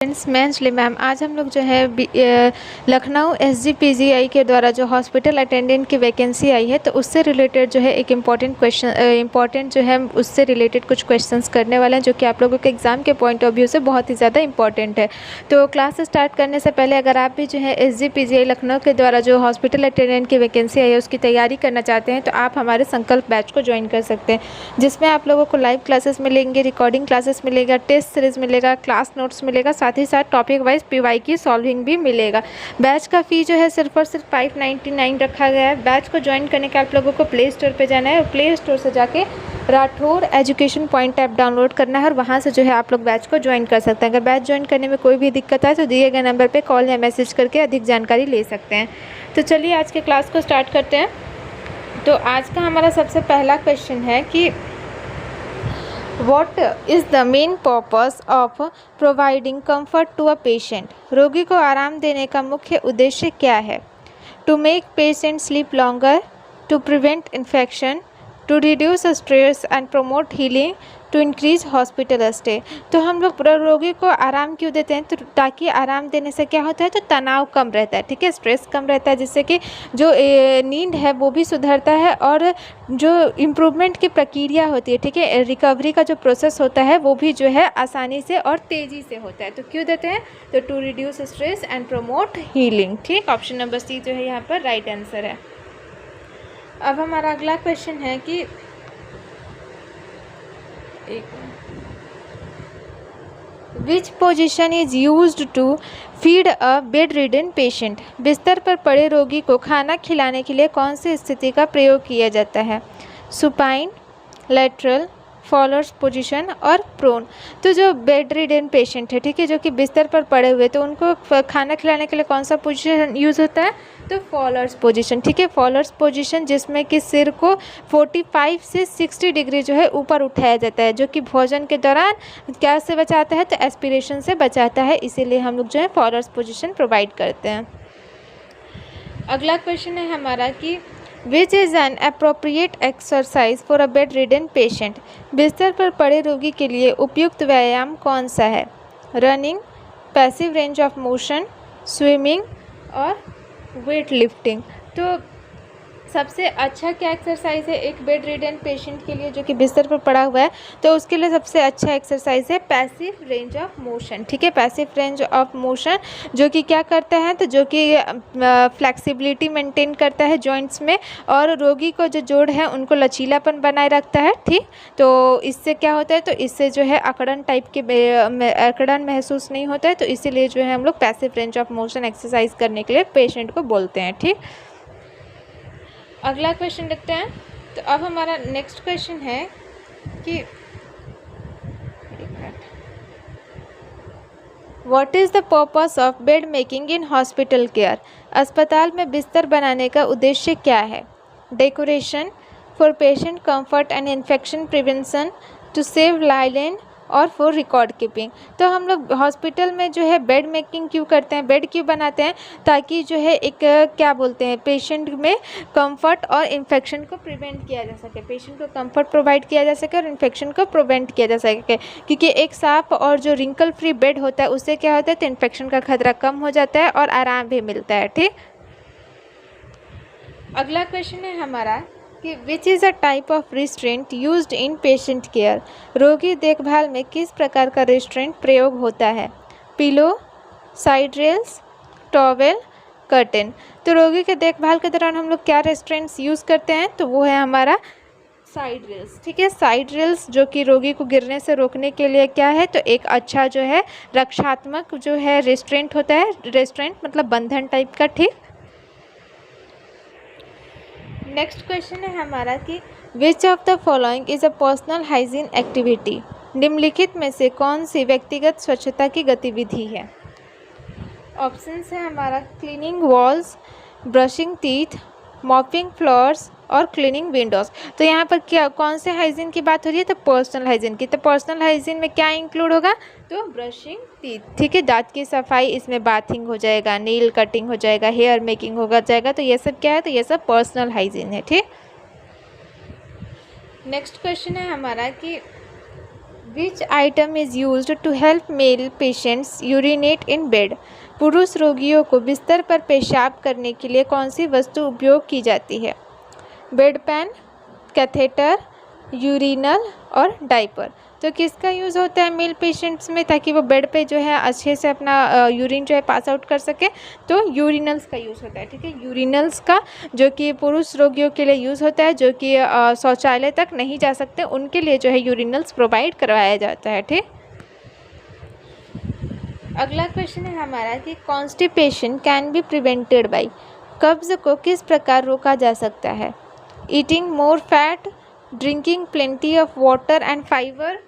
Friends, मैं Anjali ma'am. आज हम लोग जो है लखनऊ SGPGI के द्वारा जो हॉस्पिटल अटेंडेंट की वैकेंसी आई है तो उससे रिलेटेड जो है एक इम्पॉर्टेंट जो है उससे रिलेटेड कुछ क्वेश्चंस करने वाले हैं जो कि आप लोगों के एग्ज़ाम के पॉइंट ऑफ व्यू से बहुत ही ज़्यादा इंपॉर्टेंट है। तो क्लास स्टार्ट करने से पहले अगर आप भी जो है SGPGI लखनऊ के द्वारा जो हॉस्पिटल अटेंडेंट की वैकेंसी आई है उसकी तैयारी करना चाहते हैं तो आप हमारे संकल्प बैच को ज्वाइन कर सकते हैं, जिसमें आप लोगों को लाइव क्लासेस मिलेंगे, रिकॉर्डिंग क्लासेस मिलेगा, टेस्ट सीरीज मिलेगा, क्लास नोट्स मिलेगा, साथ ही साथ टॉपिक वाइज PY की सॉल्विंग भी मिलेगा। बैच का फ़ी जो है सिर्फ और सिर्फ 599 रखा गया है। बैच को ज्वाइन करने के आप लोगों को प्ले स्टोर पर जाना है और प्ले स्टोर से जाके Rathore education point app download करना है और वहाँ से जो है आप लोग बैच को ज्वाइन कर सकते हैं। अगर बैच ज्वाइन करने में कोई भी दिक्कत आए तो दिए गए नंबर पर कॉल या मैसेज करके अधिक जानकारी ले सकते हैं। तो चलिए आज के क्लास को स्टार्ट करते हैं। तो आज का हमारा सबसे पहला क्वेश्चन है कि What is the main purpose of providing comfort to a patient? रोगी को आराम देने का मुख्य उद्देश्य क्या है? To make patient sleep longer, to prevent infection, to reduce stress and promote healing, to increase hospital stay। तो हम लोग रोगी को आराम क्यों देते हैं? तो ताकि आराम देने से क्या होता है, तो तनाव कम रहता है, ठीक है, स्ट्रेस कम रहता है, जिससे कि जो नींद है वो भी सुधरता है और जो इम्प्रूवमेंट की प्रक्रिया होती है, ठीक है, रिकवरी का जो प्रोसेस होता है वो भी जो है आसानी से और तेज़ी से होता है। तो क्यों देते हैं? तो to reduce stress and promote healing, ठीक। ऑप्शन नंबर सी जो है यहाँ पर राइट आंसर है। अब हमारा अगला क्वेश्चन है कि which position is used to feed a bedridden patient? बिस्तर पर पड़े रोगी को खाना खिलाने के लिए कौन सी स्थिति का प्रयोग किया जाता है? सुपाइन, लेटरल, फॉलोअर्स पोजीशन और प्रोन। तो जो बेड रिडन पेशेंट है, ठीक है, जो कि बिस्तर पर पड़े हुए, तो उनको खाना खिलाने के लिए कौन सा पोजीशन यूज़ होता है? तो फॉलोअर्स पोजीशन, ठीक है, फॉलोअर्स पोजीशन, जिसमें कि सिर को 45 से 60 डिग्री जो है ऊपर उठाया जाता है, जो कि भोजन के दौरान क्या से बचाता है? तो एस्पिरेशन से बचाता है, इसीलिए हम लोग जो है फॉलोअर्स पोजीशन प्रोवाइड करते हैं। अगला क्वेश्चन है हमारा कि which is an appropriate exercise for a bedridden patient? बिस्तर पर पड़े रोगी के लिए उपयुक्त व्यायाम कौन सा है? Running, passive range of motion, swimming और वेट लिफ्टिंग। तो सबसे अच्छा क्या एक्सरसाइज है एक बेड रिडन पेशेंट के लिए जो कि बिस्तर पर पड़ा हुआ है? तो उसके लिए सबसे अच्छा एक्सरसाइज है पैसिव रेंज ऑफ मोशन, ठीक है, पैसिव रेंज ऑफ मोशन, जो कि क्या करता है? तो जो कि फ्लेक्सिबिलिटी मेंटेन करता है जॉइंट्स में और रोगी को जो जोड़ है उनको लचीलापन बनाए रखता है, ठीक। तो इससे क्या होता है? तो इससे जो है अकड़न टाइप के अकड़न महसूस नहीं होता है, तो इसीलिए जो है हम लोग passive range of motion exercise करने के लिए पेशेंट को बोलते हैं, ठीक। अगला क्वेश्चन देखते हैं। तो अब हमारा नेक्स्ट क्वेश्चन है कि what is the purpose of bed making in hospital care? अस्पताल में बिस्तर बनाने का उद्देश्य क्या है? Decoration, for patient comfort and infection prevention, to save linen और फॉर रिकॉर्ड कीपिंग। तो हम लोग हॉस्पिटल में जो है बेड मेकिंग क्यों करते हैं, बेड क्यों बनाते हैं? ताकि जो है एक क्या बोलते हैं, पेशेंट में कंफर्ट और इन्फेक्शन को प्रिवेंट किया जा सके, पेशेंट को कंफर्ट प्रोवाइड किया जा सके और इन्फेक्शन को प्रिवेंट किया जा सके, क्योंकि एक साफ और जो रिंकल फ्री बेड होता है उससे क्या होता है? तो इन्फेक्शन का खतरा कम हो जाता है और आराम भी मिलता है, ठीक। अगला क्वेश्चन है हमारा कि which is a type of restraint used in patient care? रोगी देखभाल में किस प्रकार का रिस्ट्रेंट प्रयोग होता है? Pillow, side rails, towel, curtain. तो रोगी के देखभाल के दौरान हम लोग क्या रिस्ट्रेंट्स यूज़ करते हैं? तो वो है हमारा साइड रेल्स, ठीक है, साइड रेल्स, जो कि रोगी को गिरने से रोकने के लिए क्या है? तो एक अच्छा जो है रक्षात्मक जो है रिस्ट्रेंट होता है, रिस्ट्रेंट मतलब बंधन टाइप का, ठीक। नेक्स्ट क्वेश्चन है हमारा कि which of the following is a personal hygiene activity? निम्नलिखित में से कौन सी व्यक्तिगत स्वच्छता की गतिविधि है? ऑप्शंस है हमारा cleaning walls, brushing teeth, mopping floors और क्लीनिंग विंडोज़। तो यहाँ पर क्या कौन से हाइजीन की बात हो रही है? तो पर्सनल हाइजीन की। तो पर्सनल हाइजीन में क्या इंक्लूड होगा? तो ब्रशिंग टीथ, ठीक है, दांत की सफाई, इसमें बाथिंग हो जाएगा, नेल कटिंग हो जाएगा, हेयर मेकिंग होगा जाएगा, तो ये सब क्या है? तो ये सब पर्सनल हाइजीन है, ठीक। नेक्स्ट क्वेश्चन है हमारा कि which item is used to help male patients urinate in bed. पुरुष रोगियों को बिस्तर पर पेशाब करने के लिए कौन सी वस्तु उपयोग की जाती है? बेड पैन, कैथेटर, यूरिनल और डाइपर। तो किसका यूज़ होता है मेल पेशेंट्स में, ताकि वो बेड पे जो है अच्छे से अपना यूरिन जो है पास आउट कर सके? तो यूरिनल्स का यूज़ होता है, ठीक है, यूरिनल्स का, जो कि पुरुष रोगियों के लिए यूज़ होता है, जो कि शौचालय तक नहीं जा सकते, उनके लिए जो है यूरिनल्स प्रोवाइड करवाया जाता है, ठीक। अगला क्वेश्चन है हमारा कि constipation can be prevented by. कब्ज़ को किस प्रकार रोका जा सकता है? Eating more fat, drinking plenty of water and fibre,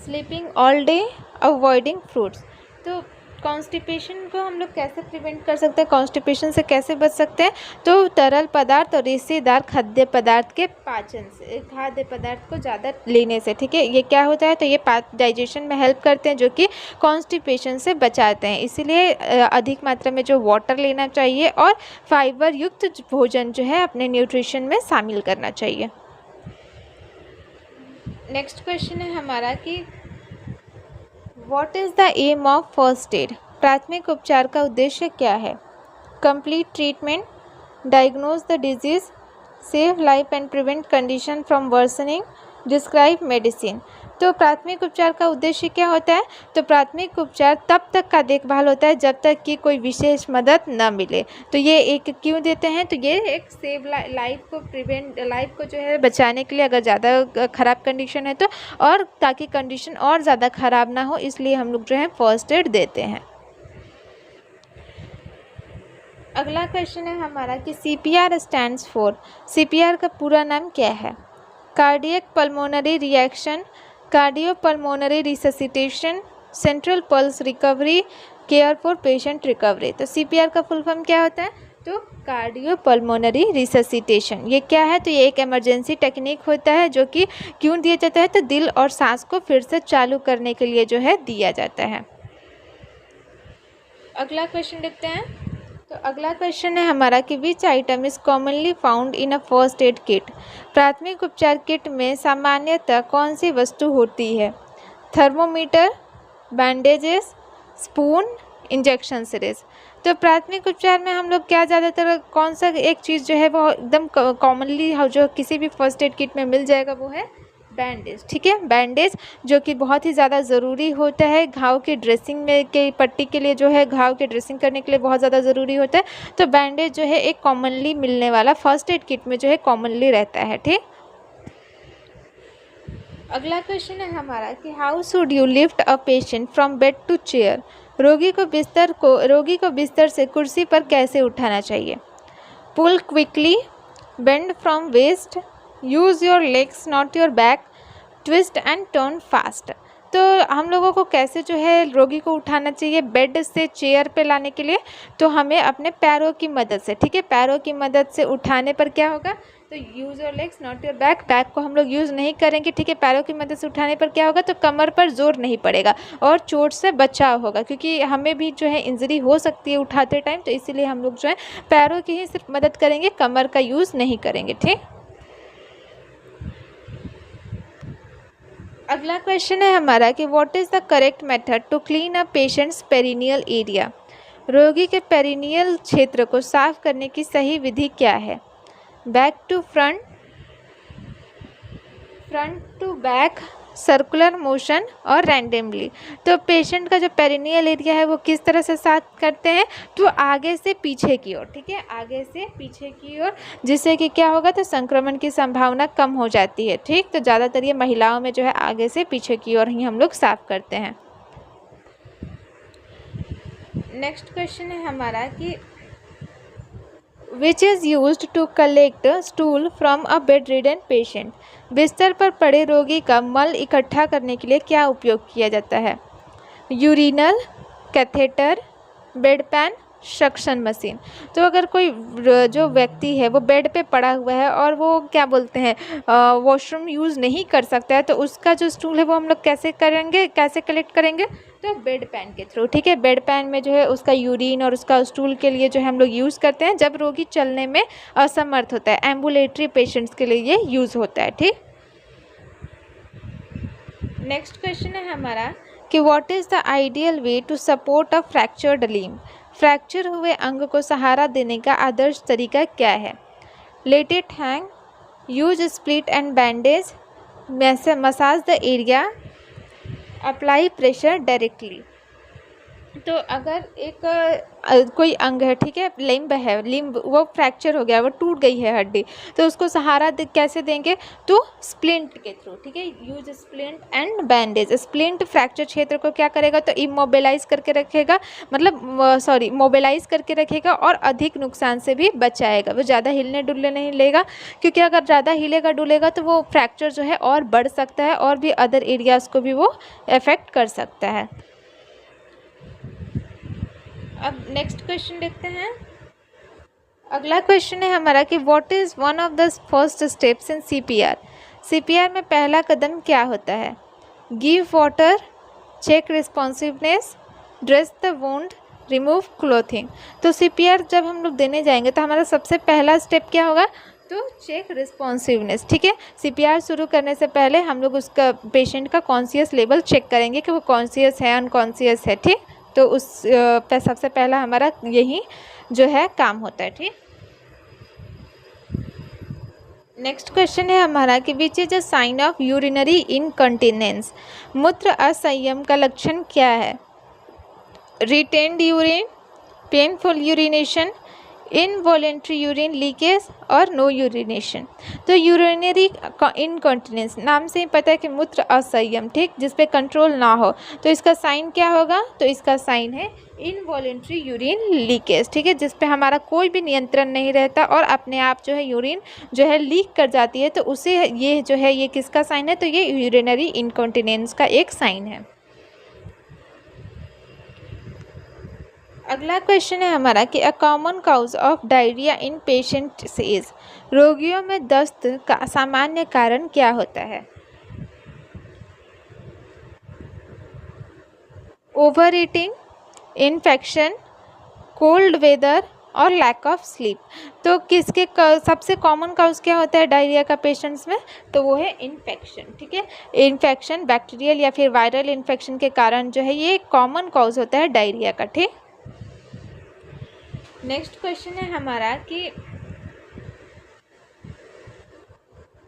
sleeping all day, avoiding fruits. तो कॉन्स्टिपेशन को हम लोग कैसे प्रिवेंट कर सकते हैं, कॉन्स्टिपेशन से कैसे बच सकते हैं? तो तरल पदार्थ और रेशेदार खाद्य पदार्थ के पाचन से, खाद्य पदार्थ को ज़्यादा लेने से, ठीक है, ये क्या होता है, तो ये डाइजेशन में हेल्प करते हैं, जो कि कॉन्स्टिपेशन से बचाते हैं। इसीलिए अधिक मात्रा में जो वाटर लेना चाहिए और फाइबर युक्त भोजन जो है अपने न्यूट्रिशन में शामिल करना चाहिए। नेक्स्ट क्वेश्चन है हमारा कि what is the aim of first aid. प्राथमिक उपचार का उद्देश्य क्या है? Complete treatment, diagnose the disease, save life and prevent condition from worsening, describe medicine. तो प्राथमिक उपचार का उद्देश्य क्या होता है? तो प्राथमिक उपचार तब तक का देखभाल होता है जब तक कि कोई विशेष मदद न मिले। तो ये एक क्यों देते हैं? तो ये एक सेव लाइफ को प्रिवेंट, लाइफ को जो है बचाने के लिए, अगर ज़्यादा ख़राब कंडीशन है तो, और ताकि कंडीशन और ज़्यादा ख़राब ना हो, इसलिए हम लोग जो है फर्स्ट एड देते हैं। अगला क्वेश्चन है हमारा कि CPR स्टैंड्स फॉर। CPR का पूरा नाम क्या है? Cardiac pulmonary reaction, cardiopulmonary resuscitation, central pulse recovery, care for patient recovery. तो CPR का फुल फॉर्म क्या होता है? तो कार्डियोपल्मोनरी रिससिटेशन। ये क्या है? तो ये एक इमरजेंसी टेक्निक होता है, जो कि क्यों दिया जाता है? तो दिल और सांस को फिर से चालू करने के लिए जो है दिया जाता है। अगला क्वेश्चन देखते हैं। तो अगला क्वेश्चन है हमारा कि which item is commonly found in a first aid kit. प्राथमिक उपचार किट में सामान्यतः कौन सी वस्तु होती है? Thermometer, bandages, spoon, injection syringe. तो प्राथमिक उपचार में हम लोग क्या ज़्यादातर कौन सा एक चीज़ जो है वो एकदम कॉमनली जो किसी भी फर्स्ट एड किट में मिल जाएगा, वो है बैंडेज, ठीक है, बैंडेज, जो कि बहुत ही ज़्यादा ज़रूरी होता है घाव की ड्रेसिंग में, के पट्टी के लिए जो है, घाव की ड्रेसिंग करने के लिए बहुत ज़्यादा ज़रूरी होता है। तो बैंडेज जो है एक कॉमनली मिलने वाला फर्स्ट एड किट में जो है कॉमनली रहता है, ठीक। अगला क्वेश्चन है हमारा कि how should you lift a patient from bed to chair. रोगी को बिस्तर से कुर्सी पर कैसे उठाना चाहिए? Pull quickly, bend from waist, use your legs not your back, twist and turn fast. तो हम लोगों को कैसे जो है रोगी को उठाना चाहिए बेड से चेयर पे लाने के लिए? तो हमें अपने पैरों की मदद से, ठीक है, पैरों की मदद से उठाने पर क्या होगा? तो use your legs not your back, back को हम लोग यूज़ नहीं करेंगे, ठीक है, पैरों की मदद से उठाने पर क्या होगा? तो कमर पर जोर नहीं पड़ेगा और चोट से बचाव होगा, क्योंकि हमें भी जो है इंजरी हो सकती है उठाते टाइम, तो इसीलिए हम लोग जो है पैरों की ही सिर्फ मदद करेंगे, कमर का यूज़ नहीं करेंगे, ठीक। अगला क्वेश्चन है हमारा कि what is the correct method to clean a patient's perineal area. रोगी के पेरिनियल क्षेत्र को साफ करने की सही विधि क्या है? Back to front, front to back, circular motion और रैंडमली। तो पेशेंट का जो पेरिनियल एरिया है वो किस तरह से साफ करते हैं? तो आगे से पीछे की ओर, ठीक है, आगे से पीछे की ओर, जिससे कि क्या होगा? तो संक्रमण की संभावना कम हो जाती है, ठीक। तो ज़्यादातर ये महिलाओं में जो है आगे से पीछे की ओर ही हम लोग साफ करते हैं। नेक्स्ट क्वेश्चन है हमारा कि which is used to collect stool from a bedridden patient. बिस्तर पर पड़े रोगी का मल इकट्ठा करने के लिए क्या उपयोग किया जाता है? Urinal, catheter, bed pan, suction machine. तो अगर कोई जो व्यक्ति है वो बेड पे पड़ा हुआ है और वो क्या बोलते हैं वॉशरूम यूज़ नहीं कर सकता है, तो उसका जो स्टूल है वो हम लोग कैसे करेंगे, कैसे कलेक्ट करेंगे? तो बेड पैन के थ्रू, ठीक है। बेड पैन में जो है उसका यूरिन और उसका स्टूल के लिए जो है हम लोग यूज़ करते हैं जब रोगी चलने में असमर्थ होता है। एम्बुलेटरी पेशेंट्स के लिए ये यूज़ होता है, ठीक। नेक्स्ट क्वेश्चन है हमारा कि what is the ideal way to support a fractured limb. Fracture हुए अंग को सहारा देने का आदर्श तरीका क्या है? Let it hang, use split and bandage, massage the area, apply pressure directly. तो अगर एक कोई अंग है, ठीक है, लिम्ब वो फ्रैक्चर हो गया, वो टूट गई है हड्डी, तो उसको सहारा कैसे देंगे? तो स्प्लिंट के थ्रू, ठीक है, use splint and bandage. Splint fracture क्षेत्र को क्या करेगा? तो इमोबिलाइज करके रखेगा, मतलब मोबिलाइज करके रखेगा और अधिक नुकसान से भी बचाएगा। वो ज़्यादा हिलने डुलने नहीं लेगा, क्योंकि अगर ज़्यादा हिलेगा डुलेगा तो वो फ्रैक्चर जो है और बढ़ सकता है और भी अदर एरियाज़ को भी वो अफेक्ट कर सकता है। अब नेक्स्ट क्वेश्चन देखते हैं। अगला क्वेश्चन है हमारा कि what is one of the first steps in CPR. CPR में पहला कदम क्या होता है? Give water, check responsiveness, dress the wound, remove clothing. तो सीपीआर जब हम लोग देने जाएंगे तो हमारा सबसे पहला स्टेप क्या होगा? तो चेक रिस्पॉन्सिवनेस, ठीक है। सीपीआर शुरू करने से पहले हम लोग उसका पेशेंट का कॉन्शियस लेवल चेक करेंगे कि वो कॉन्शियस है, अनकॉन्शियस है, ठीक। तो उस सबसे पहला हमारा यही जो है काम होता है, ठीक। नेक्स्ट क्वेश्चन है हमारा कि which is a sign of urinary incontinence. मूत्र असंयम का लक्षण क्या है? Retained urine, painful urination, involuntary urine leakage और नो यूरिनेशन। तो यूरिनरी इनकॉन्टिनेंस नाम से ही पता है कि मूत्र असंयम, ठीक, जिस पे कंट्रोल ना हो। तो इसका साइन क्या होगा? तो इसका साइन है इनवॉलेंट्री यूरिन लीकेज, ठीक है, जिस पे हमारा कोई भी नियंत्रण नहीं रहता और अपने आप जो है यूरिन जो है लीक कर जाती है। तो उसे ये जो है ये किसका साइन है? तो ये यूरिनरी इनकॉन्टिनेंस का एक साइन है। अगला क्वेश्चन है हमारा कि a common cause of diarrhoea in patients is. रोगियों में दस्त का सामान्य कारण क्या होता है? Overeating, infection, cold weather और लैक ऑफ स्लीप। तो किसके सबसे कॉमन काउज क्या होता है डायरिया का पेशेंट्स में? तो वो है इन्फेक्शन, ठीक है। इन्फेक्शन बैक्टीरियल या फिर वायरल इन्फेक्शन के कारण जो है ये कॉमन काउज होता है डायरिया का, ठीक। नेक्स्ट क्वेश्चन है हमारा कि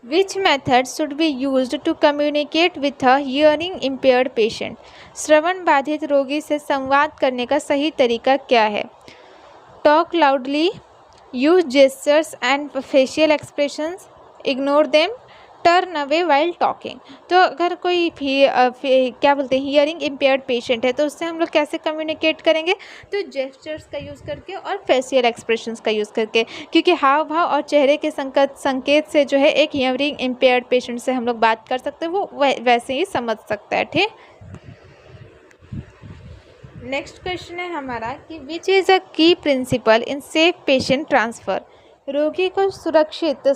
which method should be used to communicate with a hearing impaired patient. श्रवण बाधित रोगी से संवाद करने का सही तरीका क्या है? Talk loudly, use gestures and facial expressions, ignore them, turn away while talking. तो अगर कोई क्या बोलते हैं हियरिंग इम्पेयर्ड पेशेंट है तो उससे हम लोग कैसे कम्युनिकेट करेंगे? तो जेस्चर्स का यूज़ करके और फेशियल एक्सप्रेशंस का यूज़ करके, क्योंकि हाव भाव और चेहरे के संकेत से जो है एक हियरिंग इम्पेयर्ड पेशेंट से हम लोग बात कर सकते हैं, वो वैसे ही समझ सकता है, ठीक। नेक्स्ट क्वेश्चन है हमारा कि which is a key principle in safe patient transfer. रोगी को सुरक्षित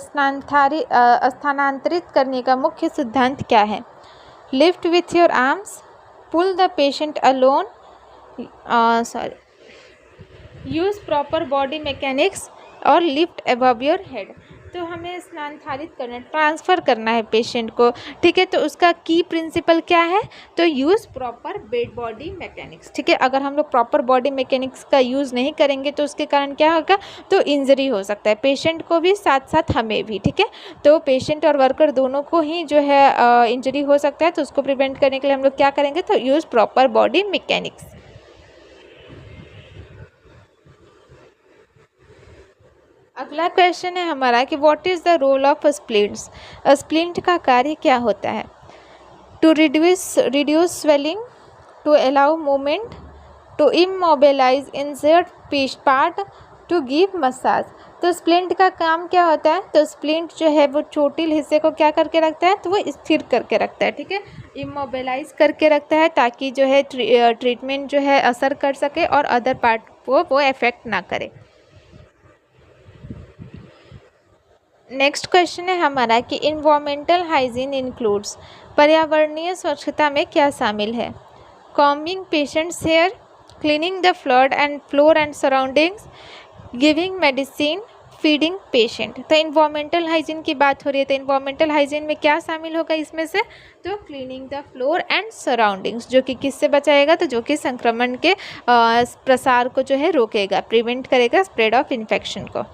स्थानांतरित करने का मुख्य सिद्धांत क्या है? Lift with your arms, pull the patient alone, use proper body mechanics और लिफ्ट अबव योर हेड। तो हमें स्थानांतरित करना, ट्रांसफ़र करना है पेशेंट को, ठीक है। तो उसका की प्रिंसिपल क्या है? तो use proper bed body mechanics, ठीक है। अगर हम लोग प्रॉपर बॉडी मैकेनिक्स का यूज़ नहीं करेंगे तो उसके कारण क्या होगा? तो इंजरी हो सकता है पेशेंट को भी, साथ साथ हमें भी, ठीक है। तो पेशेंट और वर्कर दोनों को ही जो है इंजरी हो सकता है, तो उसको प्रिवेंट करने के लिए हम लोग क्या करेंगे? तो यूज़ प्रॉपर बॉडी मैकेनिक्स। अगला क्वेश्चन है हमारा कि what is the role of splints. Splint का कार्य क्या होता है? To reduce swelling, to allow movement, to immobilize injured part, to give massage. तो स्प्लिंट का काम क्या होता है? तो स्प्लिंट जो है वो चोटिल हिस्से को क्या करके रखता है? तो वो स्थिर करके रखता है, ठीक है, इमोबिलाइज करके रखता है ताकि जो है ट्रीटमेंट जो है असर कर सके और अदर पार्ट को वो इफेक्ट ना करे। नेक्स्ट क्वेश्चन है हमारा कि इन्वायरमेंटल हाइजीन इंक्लूड्स। पर्यावरणीय स्वच्छता में क्या शामिल है? Combing patient's hair, cleaning the floor and surroundings, giving medicine, feeding patient. तो इन्वायरमेंटल हाइजीन की बात हो रही है, तो इन्वायरमेंटल हाइजीन में क्या शामिल होगा इसमें से, तो cleaning the floor and surroundings, जो कि किससे बचाएगा, तो जो कि संक्रमण के प्रसार को जो है रोकेगा, प्रिवेंट करेगा स्प्रेड ऑफ इन्फेक्शन को।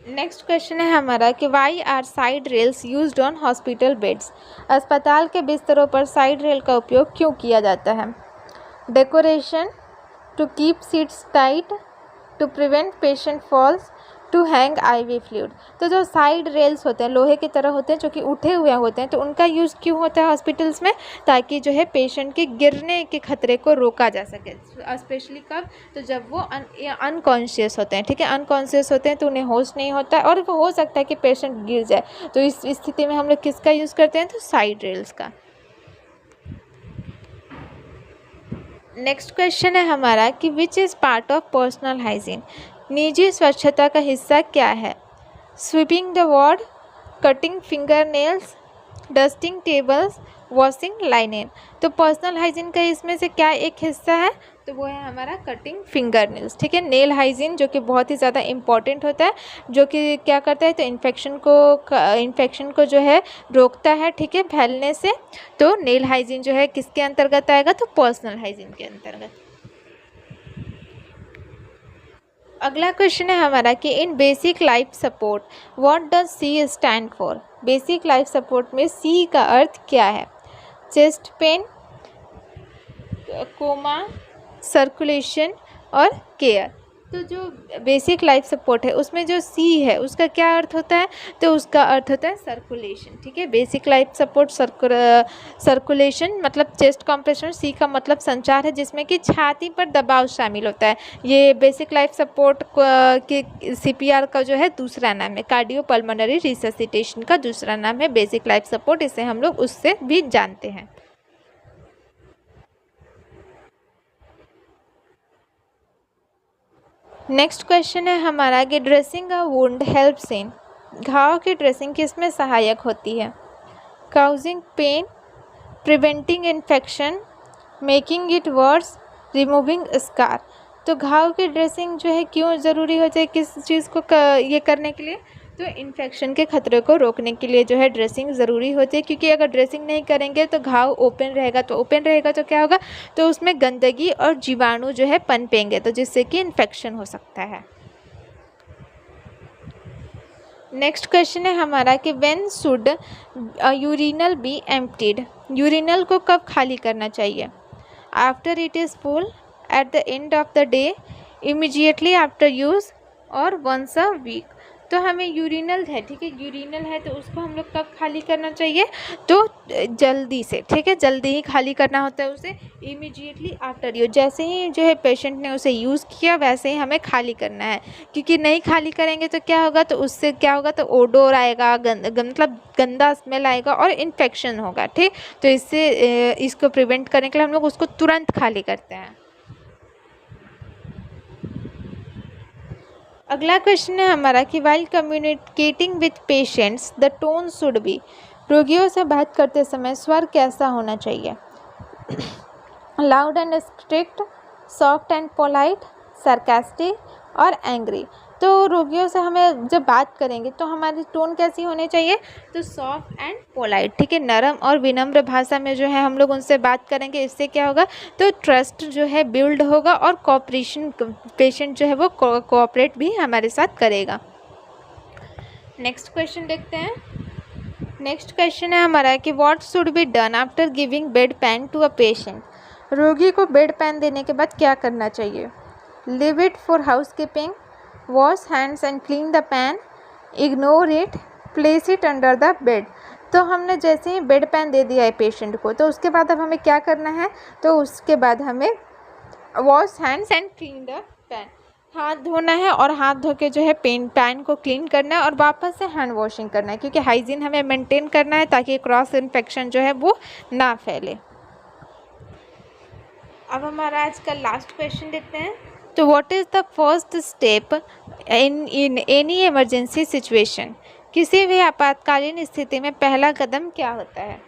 नेक्स्ट क्वेश्चन है हमारा कि why are side rails used on hospital beds. अस्पताल के बिस्तरों पर साइड रेल का उपयोग क्यों किया जाता है? Decoration, to keep sheets tight, to prevent patient falls, to hang IV fluid. तो जो साइड रेल्स होते हैं लोहे की तरह होते हैं, जो कि उठे हुए होते हैं, तो उनका यूज़ क्यों होता है हॉस्पिटल्स में, ताकि जो है पेशेंट के गिरने के खतरे को रोका जा सके। स्पेशली कब, तो जब वो अनकॉन्शियस होते हैं, ठीक है, अनकॉन्शियस होते हैं तो उन्हें होश नहीं होता है और वो हो सकता है कि पेशेंट गिर जाए, तो इस स्थिति में हम लोग किसका यूज़ करते हैं, तो साइड रेल्स का। नेक्स्ट क्वेश्चन है हमारा कि which is part of personal hygiene. निजी स्वच्छता का हिस्सा क्या है? Sweeping the ward, cutting finger nails, dusting tables, washing linen. तो पर्सनल हाइजीन का इसमें से क्या एक हिस्सा है, तो वो है हमारा कटिंग फिंगर नेल्स, ठीक है। नेल हाइजीन जो कि बहुत ही ज़्यादा इम्पॉर्टेंट होता है, जो कि क्या करता है, तो इन्फेक्शन को जो है रोकता है, ठीक है, फैलने से। तो नेल हाइजीन जो है किसके अंतर्गत आएगा, तो पर्सनल हाइजीन के अंतर्गत। अगला क्वेश्चन है हमारा कि in basic life support what does C stand for. Basic life support में सी का अर्थ क्या है? चेस्ट पेन, कोमा, सर्कुलेशन और केयर। तो जो बेसिक लाइफ सपोर्ट है उसमें जो सी है उसका क्या अर्थ होता है, तो उसका अर्थ होता है सर्कुलेशन, ठीक है। बेसिक लाइफ सपोर्ट सर्कुलेशन मतलब चेस्ट कॉम्प्रेशन, सी का मतलब संचार है, जिसमें कि छाती पर दबाव शामिल होता है। ये बेसिक लाइफ सपोर्ट के CPR का जो है दूसरा नाम है, कार्डियोपल्मोनरी रिससिटेशन का दूसरा नाम है बेसिक लाइफ सपोर्ट, इसे हम लोग उससे भी जानते हैं। नेक्स्ट क्वेश्चन है हमारा कि dressing a wound helps in. घाव की ड्रेसिंग किसमें सहायक होती है? Causing pain, preventing infection, making it worse, removing scar. तो घाव की ड्रेसिंग जो है क्यों ज़रूरी होती है, किस चीज़ को ये करने के लिए, तो इन्फेक्शन के खतरे को रोकने के लिए जो है ड्रेसिंग ज़रूरी होती है। क्योंकि अगर ड्रेसिंग नहीं करेंगे तो घाव ओपन रहेगा, तो क्या होगा, तो उसमें गंदगी और जीवाणु जो है पनपेंगे, तो जिससे कि इन्फेक्शन हो सकता है। नेक्स्ट क्वेश्चन है हमारा कि when should urinal be emptied. Urinal को कब खाली करना चाहिए? After it is full, at the end of the day, immediately after use और वंस अ वीक। तो हमें यूरिनल है, ठीक है, यूरिनल है तो उसको हम लोग कब खाली करना चाहिए, तो जल्दी से, ठीक है, जल्दी ही खाली करना होता है उसे, इमीडिएटली आफ्टर यूज। जैसे ही जो है पेशेंट ने उसे यूज़ किया वैसे ही हमें खाली करना है, क्योंकि नहीं खाली करेंगे तो क्या होगा, तो उससे क्या होगा, तो ओडोर आएगा, मतलब गंदा स्मेल आएगा और इन्फेक्शन होगा, ठीक। तो इसको प्रिवेंट करने के लिए हम लोग उसको तुरंत खाली करते हैं। अगला क्वेश्चन है हमारा कि while communicating with patients the tone should be. रोगियों से बात करते समय स्वर कैसा होना चाहिए? Loud and strict, soft and polite, sarcastic और एंग्री। तो रोगियों से हमें जब बात करेंगे तो हमारी टोन कैसी होनी चाहिए, तो सॉफ्ट एंड पोलाइट, ठीक है, नरम और विनम्र भाषा में जो है हम लोग उनसे बात करेंगे। इससे क्या होगा, तो ट्रस्ट जो है बिल्ड होगा और कोऑपरेशन, पेशेंट जो है वो कोऑपरेट भी हमारे साथ करेगा। नेक्स्ट क्वेश्चन देखते हैं। नेक्स्ट क्वेश्चन है हमारा कि what should be done after giving bedpan to a patient. रोगी को बेड पैन देने के बाद क्या करना चाहिए? Leave it for housekeeping, wash hands and clean the pan, ignore it, place it under the bed. तो हमने जैसे ही बेड पैन दे दिया है पेशेंट को, तो उसके बाद अब हमें क्या करना है, तो उसके बाद हमें wash hands and clean the pan, हाथ धोना है और हाथ धो के जो है पैन को क्लीन करना है और वापस से हैंड वॉशिंग करना है, क्योंकि हाइजीन हमें मेंटेन करना है ताकि क्रॉस इन्फेक्शन जो है वो ना फैले। अब हमारा आज का लास्ट क्वेश्चन देखते हैं। तो what is the first step in any emergency situation. किसी भी आपातकालीन स्थिति में पहला कदम क्या होता है?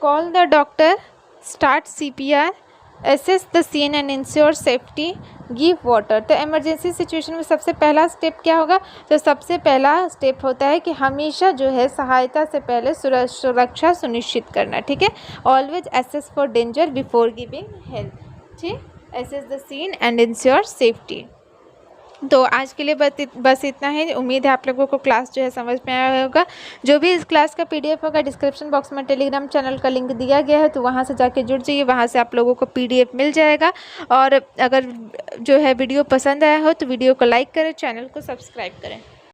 Call the doctor, start CPR, assess the scene and ensure safety, give water. तो इमरजेंसी सिचुएशन में सबसे पहला स्टेप क्या होगा? तो सबसे पहला स्टेप होता है कि हमेशा जो है सहायता से पहले सुरक्षा सुनिश्चित करना, ठीक है। Always assess for danger before giving help, ठीक। Assess the scene and ensure safety. तो आज के लिए बस इतना ही। उम्मीद है आप लोगों को क्लास जो है समझ में आया होगा। जो भी इस क्लास का PDF होगा डिस्क्रिप्शन बॉक्स में टेलीग्राम चैनल का लिंक दिया गया है, तो वहाँ से जाके जुड़ जाइए, वहाँ से आप लोगों को PDF मिल जाएगा। और अगर जो है वीडियो पसंद आया हो तो वीडियो को लाइक करें, चैनल को सब्सक्राइब करें।